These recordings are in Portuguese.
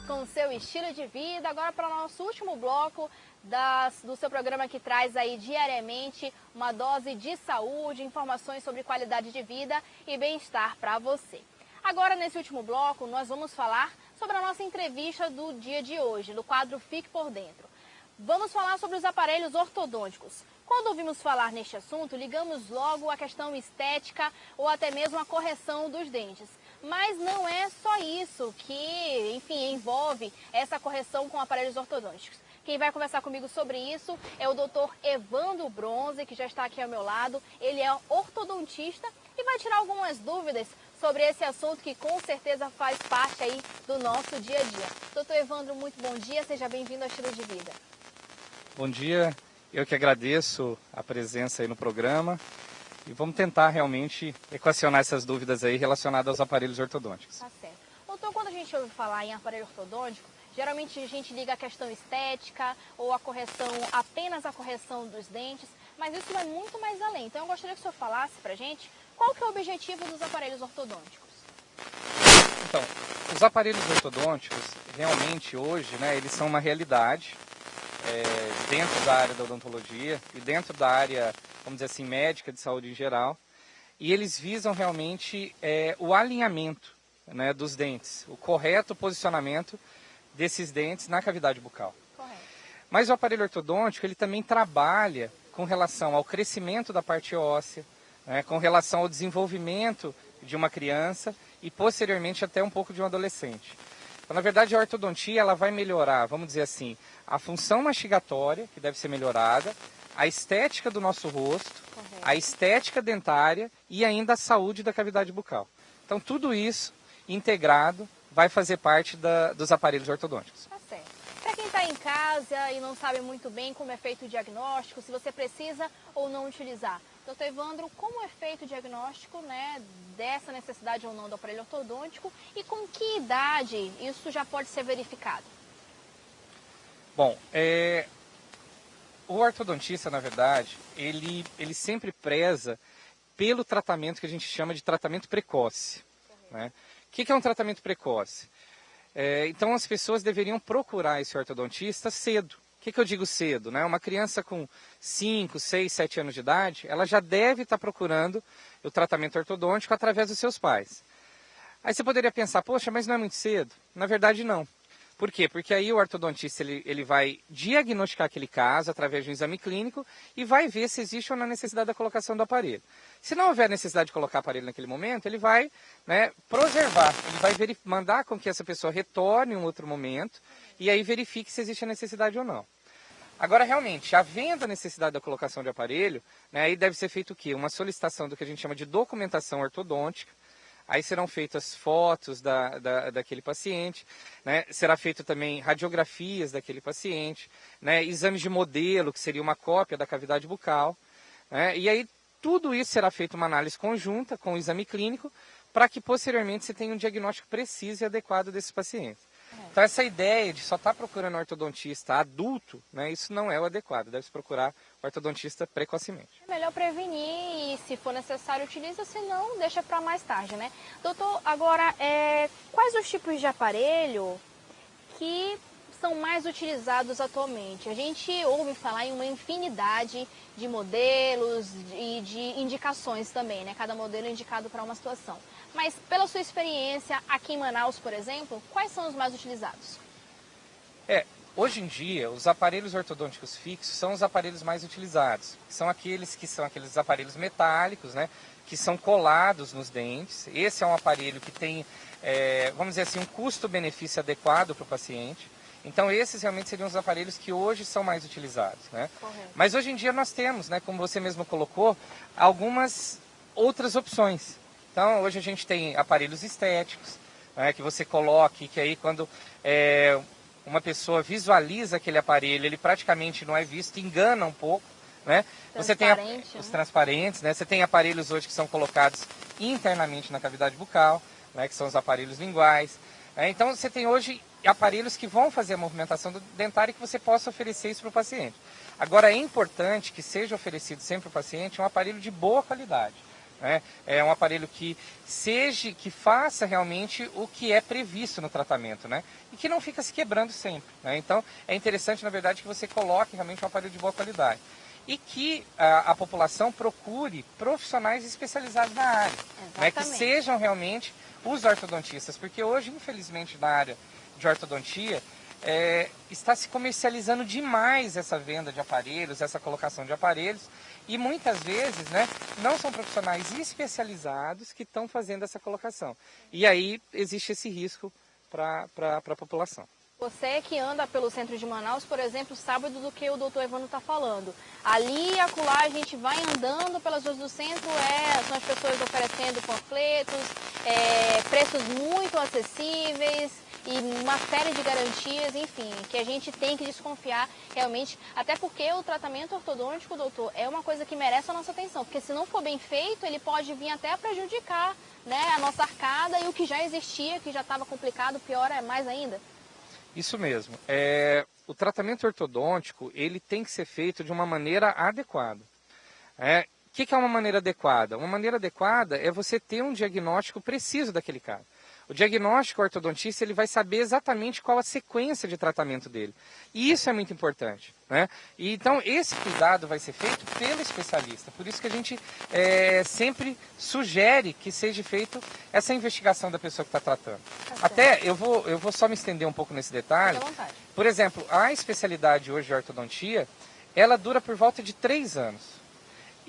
com o seu estilo de vida. Agora para o nosso último bloco do seu programa, que traz aí diariamente uma dose de saúde, informações sobre qualidade de vida e bem-estar para você. Agora, nesse último bloco, nós vamos falar sobre a nossa entrevista do dia de hoje, do quadro Fique por Dentro. Vamos falar sobre os aparelhos ortodônticos. Quando ouvimos falar neste assunto, ligamos logo à questão estética ou até mesmo a correção dos dentes. Mas não é só isso que, enfim, envolve essa correção com aparelhos ortodônticos. Quem vai conversar comigo sobre isso é o Dr. Evandro Bronze, que já está aqui ao meu lado. Ele é ortodontista e vai tirar algumas dúvidas sobre esse assunto que com certeza faz parte aí do nosso dia a dia. Doutor Evandro, muito bom dia, seja bem-vindo ao Estilo de Vida. Bom dia, eu que agradeço a presença aí no programa e vamos tentar realmente equacionar essas dúvidas aí relacionadas aos aparelhos ortodônticos. Tá certo. Doutor, quando a gente ouve falar em aparelho ortodôntico, geralmente a gente liga a questão estética ou a correção, apenas a correção dos dentes, mas isso vai muito mais além. Então eu gostaria que o senhor falasse pra gente qual que é o objetivo dos aparelhos ortodônticos. Então, os aparelhos ortodônticos, realmente hoje, eles são uma realidade dentro da área da odontologia e dentro da área, vamos dizer assim, médica de saúde em geral. E eles visam realmente o alinhamento, dos dentes, o correto posicionamento desses dentes na cavidade bucal. Correto. Mas o aparelho ortodôntico, ele também trabalha com relação ao crescimento da parte óssea, com relação ao desenvolvimento de uma criança e posteriormente até um pouco de um adolescente. Então, na verdade, a ortodontia ela vai melhorar, vamos dizer assim, a função mastigatória, que deve ser melhorada, a estética do nosso rosto, Correto. a estética dentária e ainda a saúde da cavidade bucal. Então, tudo isso integrado vai fazer parte dos aparelhos ortodônticos. Tá certo. Para quem está em casa e não sabe muito bem como é feito o diagnóstico, se você precisa ou não utilizar. Doutor Evandro, como é feito o diagnóstico dessa necessidade ou não do aparelho ortodôntico e com que idade isso já pode ser verificado? Bom, o ortodontista, na verdade, ele sempre preza pelo tratamento que a gente chama de tratamento precoce. O que é um tratamento precoce? Então as pessoas deveriam procurar esse ortodontista cedo. O que eu digo cedo? Uma criança com 5, 6, 7 anos de idade, ela já deve estar procurando o tratamento ortodôntico através dos seus pais. Aí você poderia pensar, poxa, mas não é muito cedo? Na verdade não. Por quê? Porque aí o ortodontista ele vai diagnosticar aquele caso através de um exame clínico e vai ver se existe ou não necessidade da colocação do aparelho. Se não houver necessidade de colocar aparelho naquele momento, ele vai preservar, ele vai mandar com que essa pessoa retorne em um outro momento e aí verifique se existe a necessidade ou não. Agora, realmente, havendo a necessidade da colocação de aparelho, aí deve ser feito o quê? Uma solicitação do que a gente chama de documentação ortodôntica. Aí serão feitas fotos daquele paciente, será feito também radiografias daquele paciente, exames de modelo, que seria uma cópia da cavidade bucal. E aí tudo isso será feito uma análise conjunta com o exame clínico para que posteriormente você tenha um diagnóstico preciso e adequado desses pacientes. Então essa ideia de só estar procurando ortodontista adulto, isso não é o adequado, deve-se procurar ortodontista precocemente. É melhor prevenir e, se for necessário, utiliza, se não, deixa para mais tarde, Doutor, agora, quais os tipos de aparelho que são mais utilizados atualmente? A gente ouve falar em uma infinidade de modelos e de indicações também, Cada modelo é indicado para uma situação. Mas, pela sua experiência aqui em Manaus, por exemplo, quais são os mais utilizados? Hoje em dia, os aparelhos ortodônticos fixos são os aparelhos mais utilizados. São aqueles aparelhos metálicos, que são colados nos dentes. Esse é um aparelho que tem, vamos dizer assim, um custo-benefício adequado para o paciente. Então, esses realmente seriam os aparelhos que hoje são mais utilizados. Correto. Mas hoje em dia nós temos, como você mesmo colocou, algumas outras opções. Então, hoje a gente tem aparelhos estéticos, que você coloque, que aí quando uma pessoa visualiza aquele aparelho, ele praticamente não é visto, engana um pouco. Você tem os transparentes, você tem aparelhos hoje que são colocados internamente na cavidade bucal, que são os aparelhos linguais. Então, você tem hoje aparelhos que vão fazer a movimentação dentária e que você possa oferecer isso para o paciente. Agora, é importante que seja oferecido sempre para o paciente um aparelho de boa qualidade. né? É um aparelho que faça realmente o que é previsto no tratamento, né? E que não fica se quebrando sempre, né? Então, é interessante, na verdade, que você coloque realmente um aparelho de boa qualidade. E que a população procure profissionais especializados na área, né? Que sejam realmente os ortodontistas, porque hoje, infelizmente, na área de ortodontia, está se comercializando demais essa venda de aparelhos, essa colocação de aparelhos, e muitas vezes, né, não são profissionais especializados que estão fazendo essa colocação. E aí existe esse risco para a população. Você que anda pelo centro de Manaus, por exemplo, sabe do que o doutor Evandro está falando. Ali e acolá a gente vai andando pelas ruas do centro, são as pessoas oferecendo panfletos, preços muito acessíveis e uma série de garantias, enfim, que a gente tem que desconfiar realmente, até porque o tratamento ortodôntico, doutor, é uma coisa que merece a nossa atenção, porque se não for bem feito, ele pode vir até a prejudicar, né, a nossa arcada, e o que já existia, que já estava complicado, pior é mais ainda. Isso mesmo. O tratamento ortodôntico, ele tem que ser feito de uma maneira adequada. O que é uma maneira adequada? Uma maneira adequada é você ter um diagnóstico preciso daquele caso. O diagnóstico ortodontista, ele vai saber exatamente qual a sequência de tratamento dele. E isso é muito importante, né? E, então, esse cuidado vai ser feito pelo especialista. Por isso que a gente sempre sugere que seja feito essa investigação da pessoa que está tratando. Até, eu vou só me estender um pouco nesse detalhe. Fique à vontade. Por exemplo, a especialidade hoje de ortodontia, ela dura por volta de 3 anos.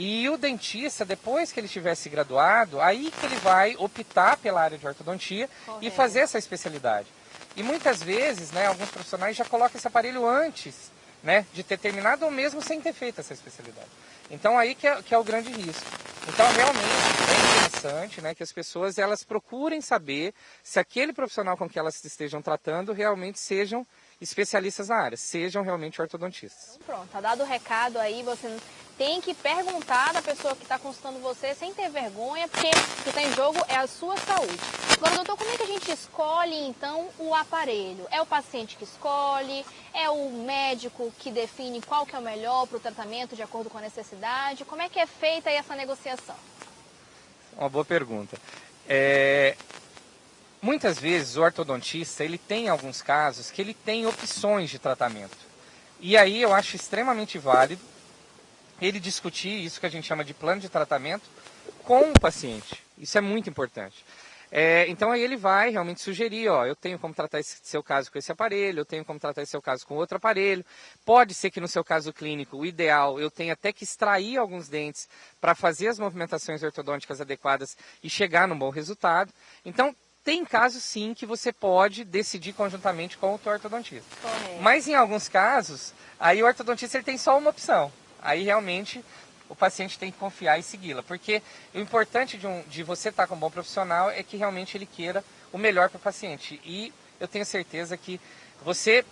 E o dentista, depois que ele tiver se graduado, aí que ele vai optar pela área de ortodontia e fazer essa especialidade. E muitas vezes, né, alguns profissionais já colocam esse aparelho antes, né, de ter terminado ou mesmo sem ter feito essa especialidade. Então aí que é o grande risco. Então realmente é interessante, né, que as pessoas elas procurem saber se aquele profissional com que elas estejam tratando realmente sejam especialistas na área, sejam realmente ortodontistas. Então, pronto, tá dado o recado aí, você tem que perguntar da pessoa que está consultando você sem ter vergonha, porque o que está em jogo é a sua saúde. Agora, doutor, como é que a gente escolhe, então, o aparelho? É o paciente que escolhe? É o médico que define qual que é o melhor para o tratamento de acordo com a necessidade? Como é que é feita aí essa negociação? Uma boa pergunta. Muitas vezes o ortodontista, ele tem alguns casos que ele tem opções de tratamento. E aí eu acho extremamente válido ele discutir isso que a gente chama de plano de tratamento com o paciente. Isso é muito importante. Então aí ele vai realmente sugerir, eu tenho como tratar esse seu caso com esse aparelho, eu tenho como tratar esse seu caso com outro aparelho. Pode ser que no seu caso clínico, o ideal, eu tenha até que extrair alguns dentes para fazer as movimentações ortodônticas adequadas e chegar num bom resultado. Então, tem casos sim que você pode decidir conjuntamente com o teu ortodontista. Correto. Mas em alguns casos, aí o ortodontista ele tem só uma opção. Aí realmente o paciente tem que confiar e segui-la. Porque o importante de você estar com um bom profissional é que realmente ele queira o melhor para o paciente. E eu tenho certeza que você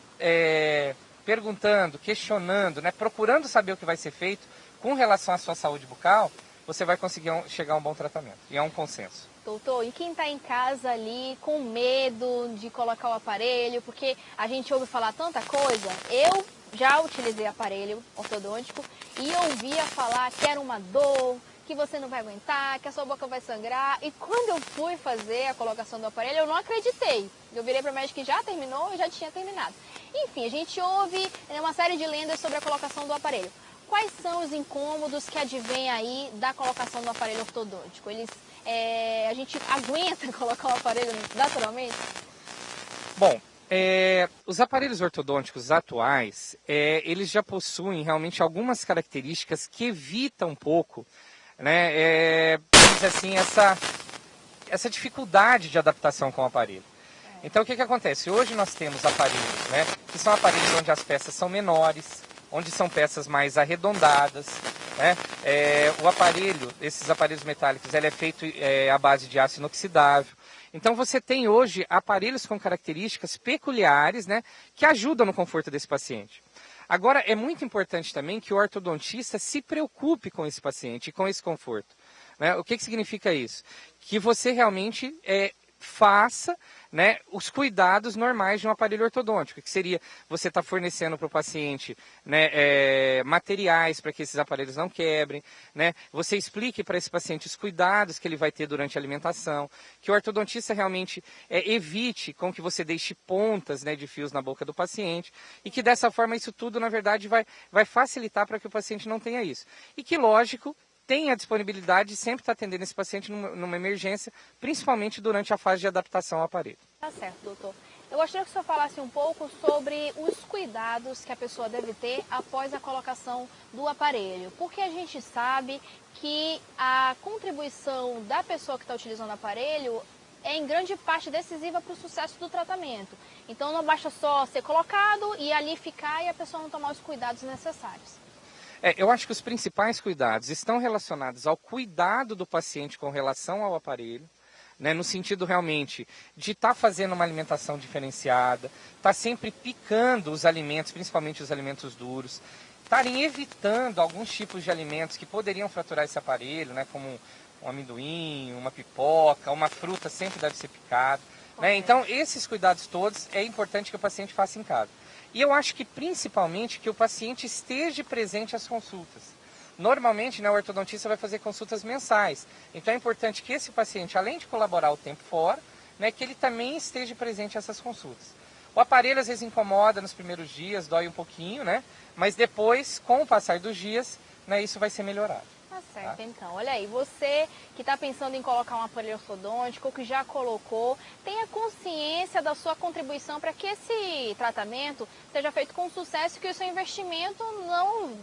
perguntando, questionando, né, procurando saber o que vai ser feito com relação à sua saúde bucal, você vai conseguir chegar a um bom tratamento. E é um consenso. Doutor, e quem está em casa ali com medo de colocar o aparelho, porque a gente ouve falar tanta coisa, eu já utilizei aparelho ortodôntico e ouvia falar que era uma dor, que você não vai aguentar, que a sua boca vai sangrar. E quando eu fui fazer a colocação do aparelho, eu não acreditei. Eu virei para a médica que já terminou e já tinha terminado. Enfim, a gente ouve uma série de lendas sobre a colocação do aparelho. Quais são os incômodos que advêm aí da colocação do aparelho ortodôntico? A gente aguenta colocar o aparelho naturalmente? Bom, os aparelhos ortodônticos atuais, eles já possuem realmente algumas características que evitam um pouco, né, assim, essa dificuldade de adaptação com o aparelho. Então, o que acontece? Hoje nós temos aparelhos, né, que são aparelhos onde as peças são menores, onde são peças mais arredondadas, né? O aparelho, esses aparelhos metálicos, ele é feito à base de aço inoxidável. Então você tem hoje aparelhos com características peculiares, né, que ajudam no conforto desse paciente. Agora, é muito importante também que o ortodontista se preocupe com esse paciente e com esse conforto, né? O que significa isso? Que você realmente faça, né, os cuidados normais de um aparelho ortodôntico, que seria você estar fornecendo para o paciente, né, materiais para que esses aparelhos não quebrem, né, você explique para esse paciente os cuidados que ele vai ter durante a alimentação, que o ortodontista realmente evite com que você deixe pontas, né, de fios na boca do paciente, e que dessa forma isso tudo, na verdade, vai facilitar para que o paciente não tenha isso. E que, lógico, tem a disponibilidade de sempre estar atendendo esse paciente numa emergência, principalmente durante a fase de adaptação ao aparelho. Tá certo, doutor. Eu gostaria que o senhor falasse um pouco sobre os cuidados que a pessoa deve ter após a colocação do aparelho, porque a gente sabe que a contribuição da pessoa que está utilizando o aparelho é em grande parte decisiva para o sucesso do tratamento. Então não basta só ser colocado e ali ficar e a pessoa não tomar os cuidados necessários. Eu acho que os principais cuidados estão relacionados ao cuidado do paciente com relação ao aparelho, né, no sentido realmente de estar fazendo uma alimentação diferenciada, estar sempre picando os alimentos, principalmente os alimentos duros, estarem evitando alguns tipos de alimentos que poderiam fraturar esse aparelho, né, como um amendoim, uma pipoca, uma fruta sempre deve ser picada. Né? Então, esses cuidados todos é importante que o paciente faça em casa. E eu acho que principalmente que o paciente esteja presente às consultas. Normalmente, né, o ortodontista vai fazer consultas mensais. Então é importante que esse paciente, além de colaborar o tempo fora, né, que ele também esteja presente a essas consultas. O aparelho às vezes incomoda nos primeiros dias, dói um pouquinho, né? Mas depois, com o passar dos dias, né, isso vai ser melhorado. Tá certo, então. Olha aí, você que está pensando em colocar um aparelho ortodôntico, que já colocou, tenha consciência da sua contribuição para que esse tratamento seja feito com sucesso e que o seu investimento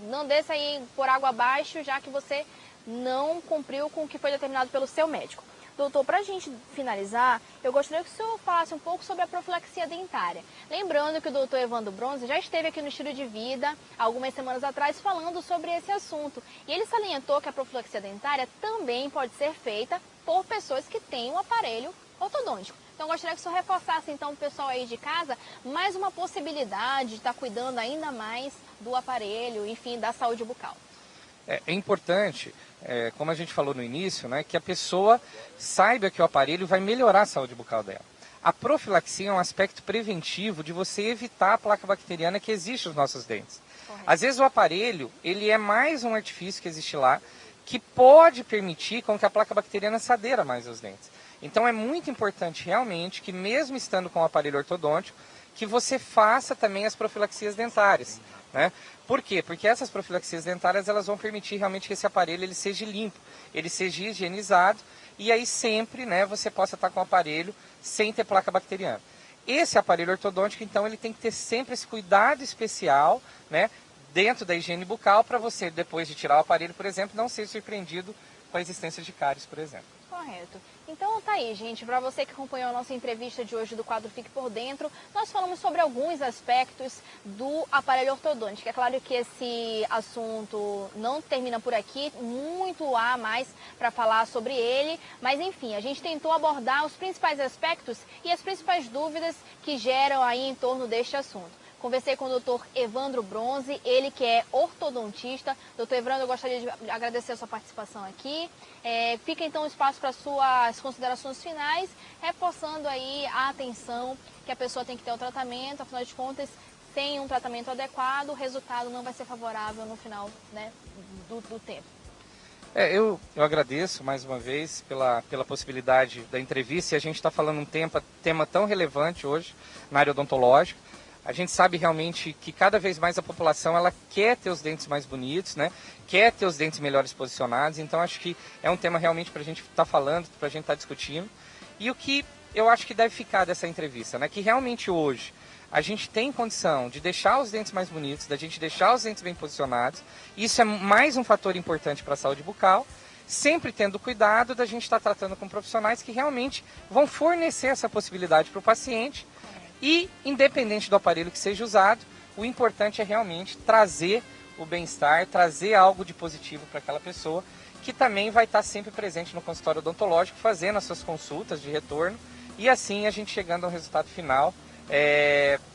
não desça aí por água abaixo, já que você não cumpriu com o que foi determinado pelo seu médico. Doutor, para a gente finalizar, eu gostaria que o senhor falasse um pouco sobre a profilaxia dentária. Lembrando que o doutor Evandro Bronze já esteve aqui no Estilo de Vida, algumas semanas atrás, falando sobre esse assunto. E ele salientou que a profilaxia dentária também pode ser feita por pessoas que têm um aparelho ortodôntico. Então, eu gostaria que o senhor reforçasse, então, o pessoal aí de casa, mais uma possibilidade de estar cuidando ainda mais do aparelho, enfim, da saúde bucal. É importante, como a gente falou no início, né, que a pessoa saiba que o aparelho vai melhorar a saúde bucal dela. A profilaxia é um aspecto preventivo de você evitar a placa bacteriana que existe nos nossos dentes. Correto. Às vezes o aparelho, ele é mais um artifício que existe lá, que pode permitir com que a placa bacteriana se adeira mais aos dentes. Então é muito importante realmente que mesmo estando com o aparelho ortodôntico, que você faça também as profilaxias dentárias. Né? Por quê? Porque essas profilaxias dentárias elas vão permitir realmente que esse aparelho ele seja limpo, ele seja higienizado e aí sempre, né, você possa estar com o aparelho sem ter placa bacteriana. Esse aparelho ortodôntico, então, ele tem que ter sempre esse cuidado especial, né, dentro da higiene bucal para você, depois de tirar o aparelho, por exemplo, não ser surpreendido com a existência de cáries, por exemplo. Correto. Então tá aí, gente, para você que acompanhou a nossa entrevista de hoje do quadro Fique por Dentro, nós falamos sobre alguns aspectos do aparelho ortodôntico. É claro que esse assunto não termina por aqui, muito há mais para falar sobre ele, mas enfim, a gente tentou abordar os principais aspectos e as principais dúvidas que geram aí em torno deste assunto. Conversei com o doutor Evandro Bronze, ele que é ortodontista. Doutor Evandro, eu gostaria de agradecer a sua participação aqui. Fica então o espaço para suas considerações finais, reforçando aí a atenção que a pessoa tem que ter ao tratamento. Afinal de contas, sem um tratamento adequado, o resultado não vai ser favorável no final, né, do tempo. Eu agradeço mais uma vez pela possibilidade da entrevista. E a gente está falando um tema tão relevante hoje na área odontológica. A gente sabe realmente que cada vez mais a população ela quer ter os dentes mais bonitos, né? Quer ter os dentes melhores posicionados. Então acho que é um tema realmente para a gente estar falando, para a gente estar discutindo. E o que eu acho que deve ficar dessa entrevista, né? Que realmente hoje a gente tem condição de deixar os dentes mais bonitos, da gente deixar os dentes bem posicionados. Isso é mais um fator importante para a saúde bucal. Sempre tendo cuidado da gente estar tratando com profissionais que realmente vão fornecer essa possibilidade para o paciente. E, independente do aparelho que seja usado, o importante é realmente trazer o bem-estar, trazer algo de positivo para aquela pessoa, que também vai estar sempre presente no consultório odontológico, fazendo as suas consultas de retorno, e assim a gente chegando a um resultado final,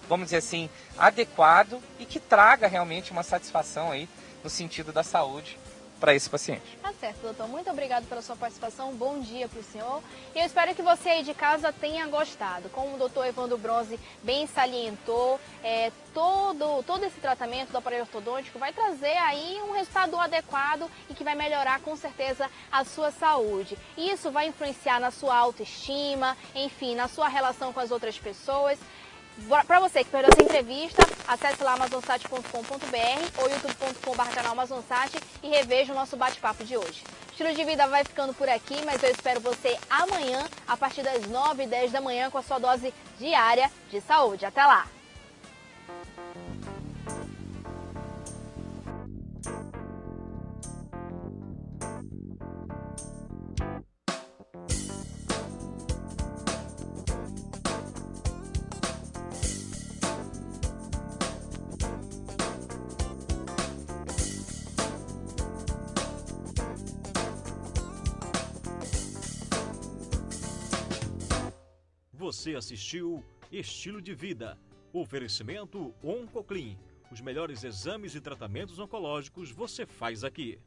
vamos dizer assim, adequado e que traga realmente uma satisfação aí no sentido da saúde para esse paciente. Tá certo, doutor. Muito obrigado pela sua participação. Bom dia para o senhor. E eu espero que você aí de casa tenha gostado. Como o doutor Evandro Bronze bem salientou, todo esse tratamento do aparelho ortodôntico vai trazer aí um resultado adequado e que vai melhorar com certeza a sua saúde. E isso vai influenciar na sua autoestima, enfim, na sua relação com as outras pessoas. Para você que perdeu essa entrevista, acesse lá amazonsat.com.br ou youtube.com/canal Amazonsat e reveja o nosso bate-papo de hoje. Estilo de Vida vai ficando por aqui, mas eu espero você amanhã, a partir das 9h10 da manhã, com a sua dose diária de saúde. Até lá! Você assistiu Estilo de Vida. Oferecimento OncoClean. Os melhores exames e tratamentos oncológicos você faz aqui.